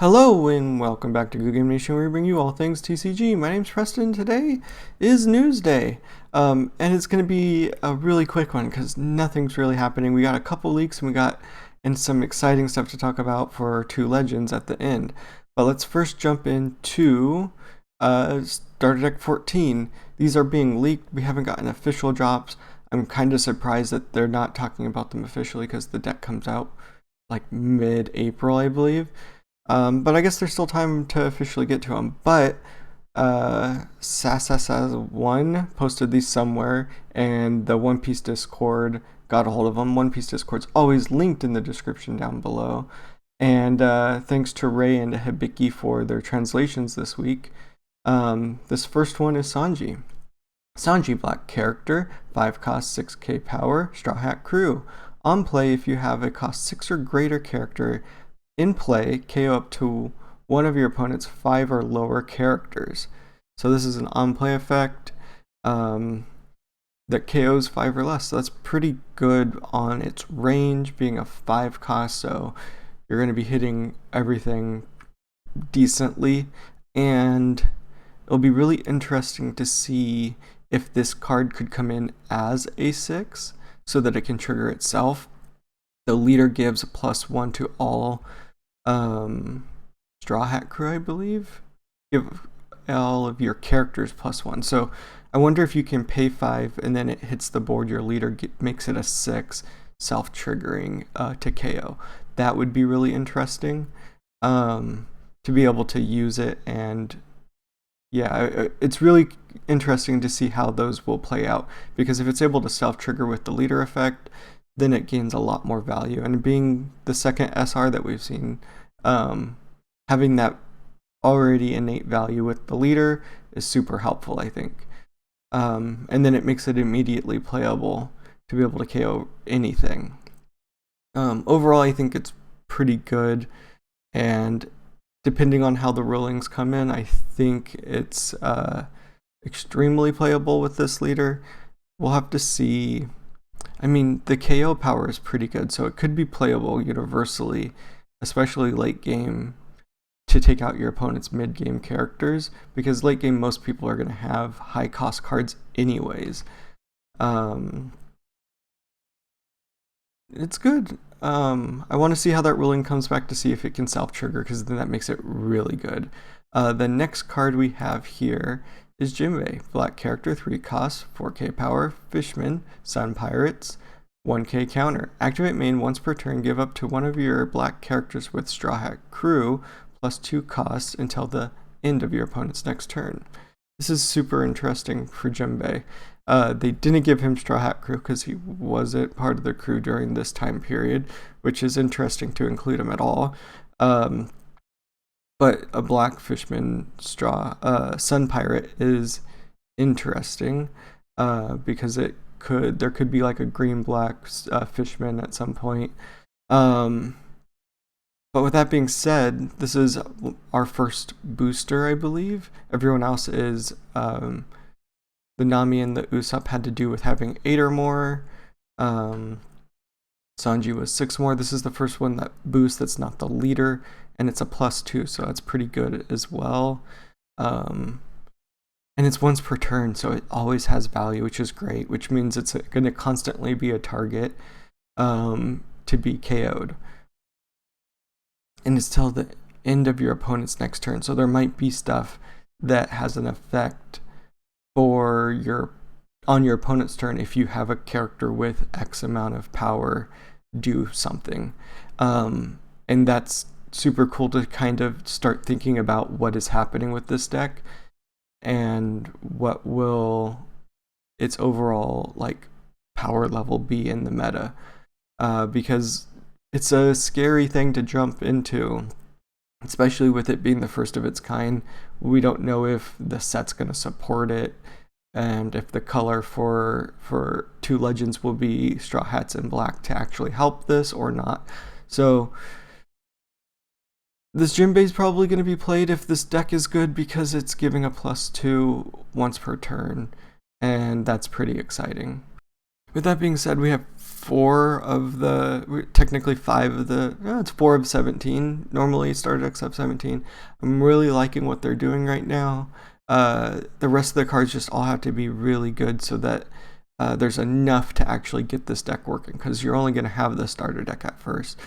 Hello and welcome back to Good Game Nation, where we bring you all things TCG. My name's Preston. Today is News Day, and it's going to be a really quick one because nothing's really happening. We got a couple leaks and some exciting stuff to talk about for two legends at the end. But let's first jump into Starter Deck 14. These are being leaked. We haven't gotten official drops. I'm kind of surprised that they're not talking about them officially because the deck comes out like mid-April, I believe. But I guess there's still time to officially get to them. But Sassas1 posted these somewhere, and the One Piece Discord got a hold of them. One Piece Discord's always linked in the description down below. And thanks to Ray and Hibiki for their translations this week. This first one is Sanji. Sanji, black character, 5 cost, 6k power, Straw Hat Crew. On play, if you have a cost 6 or greater character in play, KO up to one of your opponent's 5 or lower characters. So this is an on-play effect that KOs 5 or less. So that's pretty good on its range, being a 5 cost. So you're going to be hitting everything decently. And it'll be really interesting to see if this card could come in as a 6 so that it can trigger itself. The leader gives a +1 to all Straw Hat Crew, I believe. Give all of your characters +1. So I wonder if you can pay 5 and then it hits the board, your leader makes it a 6, self-triggering to KO. That would be really interesting to be able to use it. And yeah, it's really interesting to see how those will play out, because if it's able to self-trigger with the leader effect, then it gains a lot more value. And being the second SR that we've seen, having that already innate value with the leader is super helpful, I think. And then it makes it immediately playable to be able to KO anything. Overall, I think it's pretty good, and depending on how the rulings come in, I think it's extremely playable with this leader. We'll have to see. I mean, the KO power is pretty good, so it could be playable universally, especially late game, to take out your opponent's mid-game characters, because late game most people are going to have high cost cards anyways. It's good. I want to see how that ruling comes back to see if it can self-trigger, because then that makes it really good. The next card we have here is Jinbei, black character, 3 costs, 4k power, Fishman, Sun Pirates, 1k counter. Activate main once per turn, give up to one of your black characters with Straw Hat Crew +2 costs until the end of your opponent's next turn. This is super interesting for Jinbei. They didn't give him Straw Hat Crew because he wasn't part of the crew during this time period, which is interesting to include him at all. But a black Fishman Sun Pirate is interesting because there could be like a green-black Fishman at some point. But with that being said, this is our first booster, I believe. Everyone else is the Nami and the Usopp had to do with having 8 or more. Sanji was 6 more. This is the first one that boosts that's not the leader, and it's a +2, so that's pretty good as well. And it's once per turn, so it always has value, which is great, which means it's going to constantly be a target to be KO'd. And it's till the end of your opponent's next turn, so there might be stuff that has an effect on your opponent's turn if you have a character with X amount of power do something. And that's super cool to kind of start thinking about what is happening with this deck and what will its overall like power level be in the meta, because it's a scary thing to jump into, especially with it being the first of its kind. We don't know if the set's going to support it, and if the color for two legends will be Straw Hats and black to actually help this or not. So this Jinbei is probably going to be played if this deck is good, because it's giving a +2 once per turn, and that's pretty exciting. With that being said, we have technically 5 of the, it's 4 of 17. Normally starter decks have 17. I'm really liking what they're doing right now. The rest of the cards just all have to be really good so that there's enough to actually get this deck working, because you're only going to have the starter deck at first.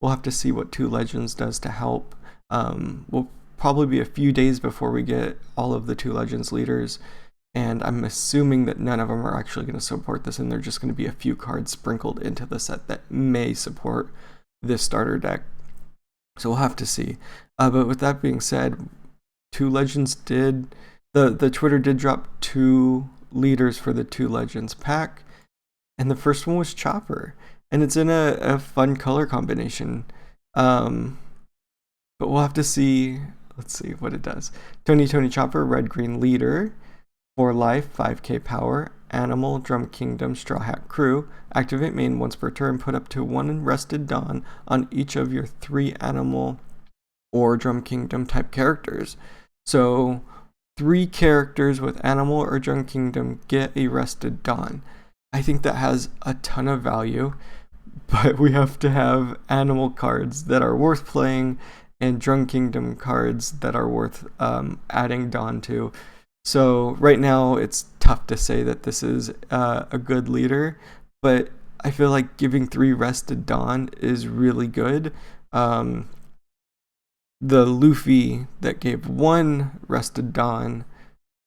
We'll have to see what 2 Legends does to help. We'll probably be a few days before we get all of the 2 Legends leaders, and I'm assuming that none of them are actually going to support this, and they're just going to be a few cards sprinkled into the set that may support this starter deck. So we'll have to see. But with that being said, 2 Legends did, the Twitter did drop 2 leaders for the 2 Legends pack, and the first one was Chopper, and it's in a fun color combination. But we'll have to see. Let's see what it does. Tony Chopper, red green leader, 4 life, 5k power, animal, Drum Kingdom, Straw Hat Crew. Activate main once per turn. Put up to 1 Rested Dawn on each of your 3 animal or Drum Kingdom type characters. So 3 characters with animal or Drum Kingdom get a Rested Dawn. I think that has a ton of value, but we have to have animal cards that are worth playing and Drum Kingdom cards that are worth adding Dawn to. So right now it's tough to say that this is a good leader, but I feel like giving 3 Rested Dawn is really good. The Luffy that gave 1 Rested Dawn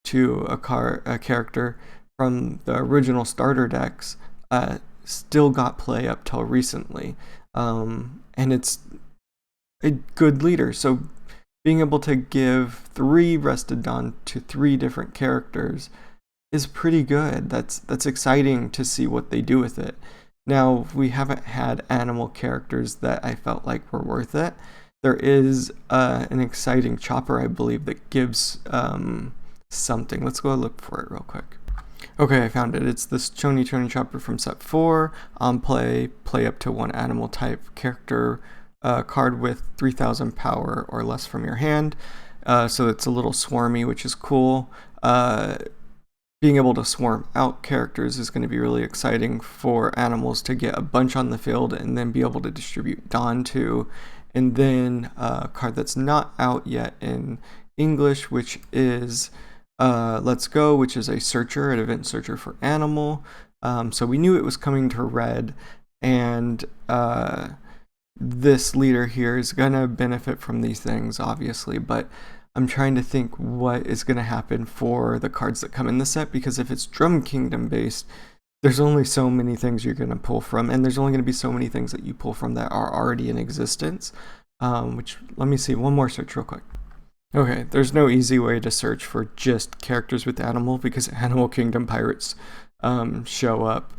to a character from the original starter decks still got play up till recently, and it's a good leader. So being able to give 3 Rested Dawn to 3 different characters is pretty good. That's exciting to see what they do with it. Now, we haven't had animal characters that I felt like were worth it. There is an exciting Chopper, I believe, that gives something. Let's go look for it real quick. Okay, I found it. It's this Tony Chopper from set 4. On play up to 1 animal type character card with 3,000 power or less from your hand. So it's a little swarmy, which is cool. Being able to swarm out characters is going to be really exciting for animals to get a bunch on the field and then be able to distribute Dawn to. And then a card that's not out yet in English, which is Let's Go, which is a searcher, an event searcher for animal. So we knew it was coming to red, and this leader here is going to benefit from these things, obviously, but I'm trying to think what is going to happen for the cards that come in the set, because if it's Drum Kingdom based, there's only so many things you're going to pull from, and there's only going to be so many things that you pull from that are already in existence, which, let me see, one more search real quick. Okay, there's no easy way to search for just characters with animal, because Animal Kingdom pirates show up.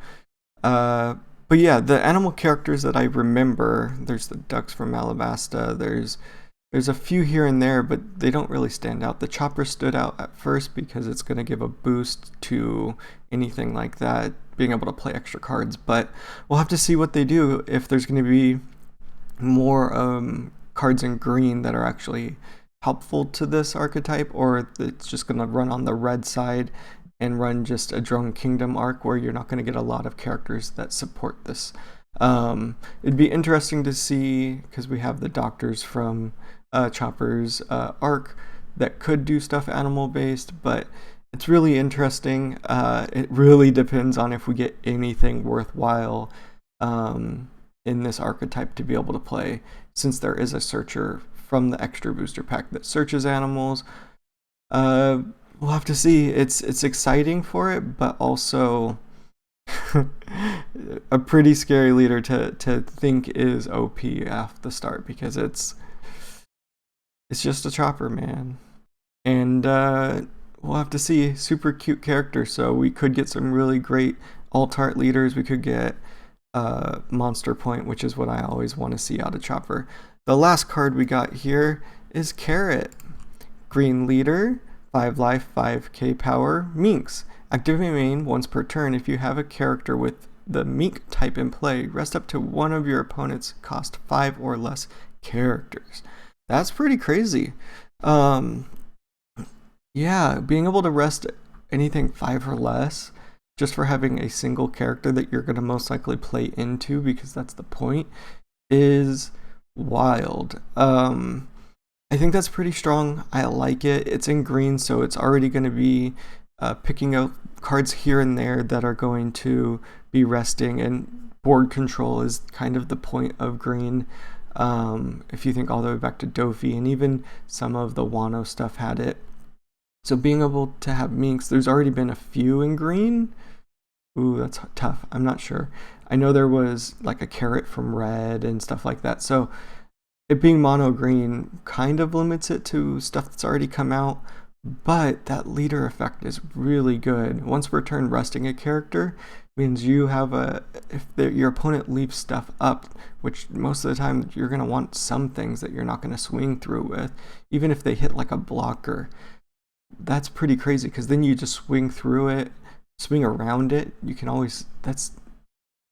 But yeah, the animal characters that I remember, there's the ducks from Alabasta, there's a few here and there, but they don't really stand out. The Chopper stood out at first because it's going to give a boost to anything like that, being able to play extra cards, but we'll have to see what they do, if there's going to be more cards in green that are actually helpful to this archetype, or if it's just going to run on the red side and run just a Drum Kingdom arc where you're not going to get a lot of characters that support this. It'd be interesting to see, because we have the doctors from Chopper's arc that could do stuff animal based, but it's really interesting. It really depends on if we get anything worthwhile in this archetype to be able to play, since there is a searcher from the extra booster pack that searches animals. We'll have to see. It's exciting for it, but also a pretty scary leader to think is OP off the start, because it's just a Chopper, man. And we'll have to see. Super cute character, so we could get some really great alt-art leaders. We could get Monster Point, which is what I always want to see out of Chopper. The last card we got here is Carrot. Green leader, 5 life, 5k power, Minx. Activate main once per turn. If you have a character with the Mink type in play, rest up to 1 of your opponent's cost 5 or less characters. That's pretty crazy. Yeah, being able to rest anything 5 or less just for having a single character that you're going to most likely play into, because that's the point, is wild. I think that's pretty strong. I like it. It's in green, so it's already going to be picking up cards here and there that are going to be resting, and board control is kind of the point of green. If you think all the way back to Dofi, and even some of the Wano stuff had it. So being able to have minks, there's already been a few in green. Ooh, that's tough. I'm not sure. I know there was like a carrot from red and stuff like that. So it being mono green kind of limits it to stuff that's already come out. But that leader effect is really good. Once per turn, resting a character means you have your opponent leaves stuff up, which most of the time you're going to want some things that you're not going to swing through with, even if they hit like a blocker. That's pretty crazy, because then you just swing through it, swing around it. You can always,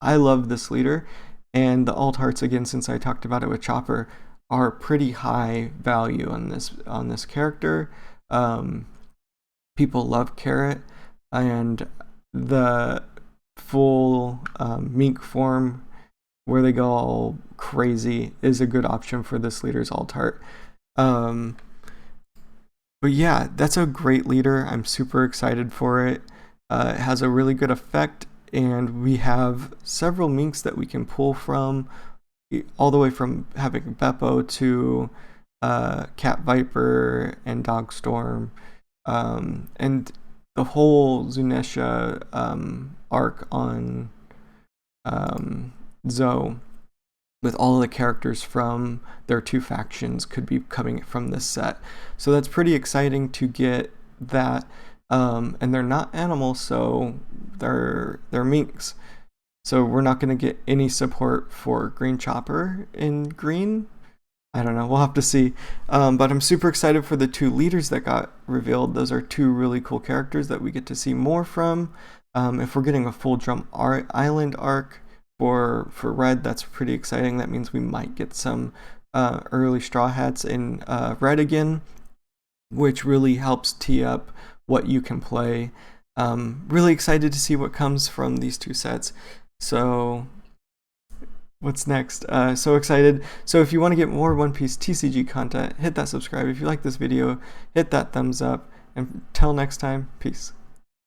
I love this leader. And the alt arts, again, since I talked about it with Chopper, are pretty high value on this character. People love Carrot, and the full mink form where they go all crazy is a good option for this leader's alt art. But yeah, that's a great leader. I'm super excited for it. It has a really good effect, and we have several minks that we can pull from, all the way from having Beppo to Cat Viper and Dogstorm, and the whole Zunisha arc on Zoe, with all of the characters from their two factions could be coming from this set. So that's pretty exciting to get that. And they're not animals, so they're minks. So we're not going to get any support for Green Chopper in green. I don't know, we'll have to see. But I'm super excited for the two leaders that got revealed. Those are two really cool characters that we get to see more from. If we're getting a full Drum Island arc for red, that's pretty exciting. That means we might get some early Straw Hats in red again, which really helps tee up what you can play. Really excited to see what comes from these two sets. So what's next? So excited. So if you want to get more One Piece TCG content, hit that subscribe. If you like this video, hit that thumbs up. And until next time, peace.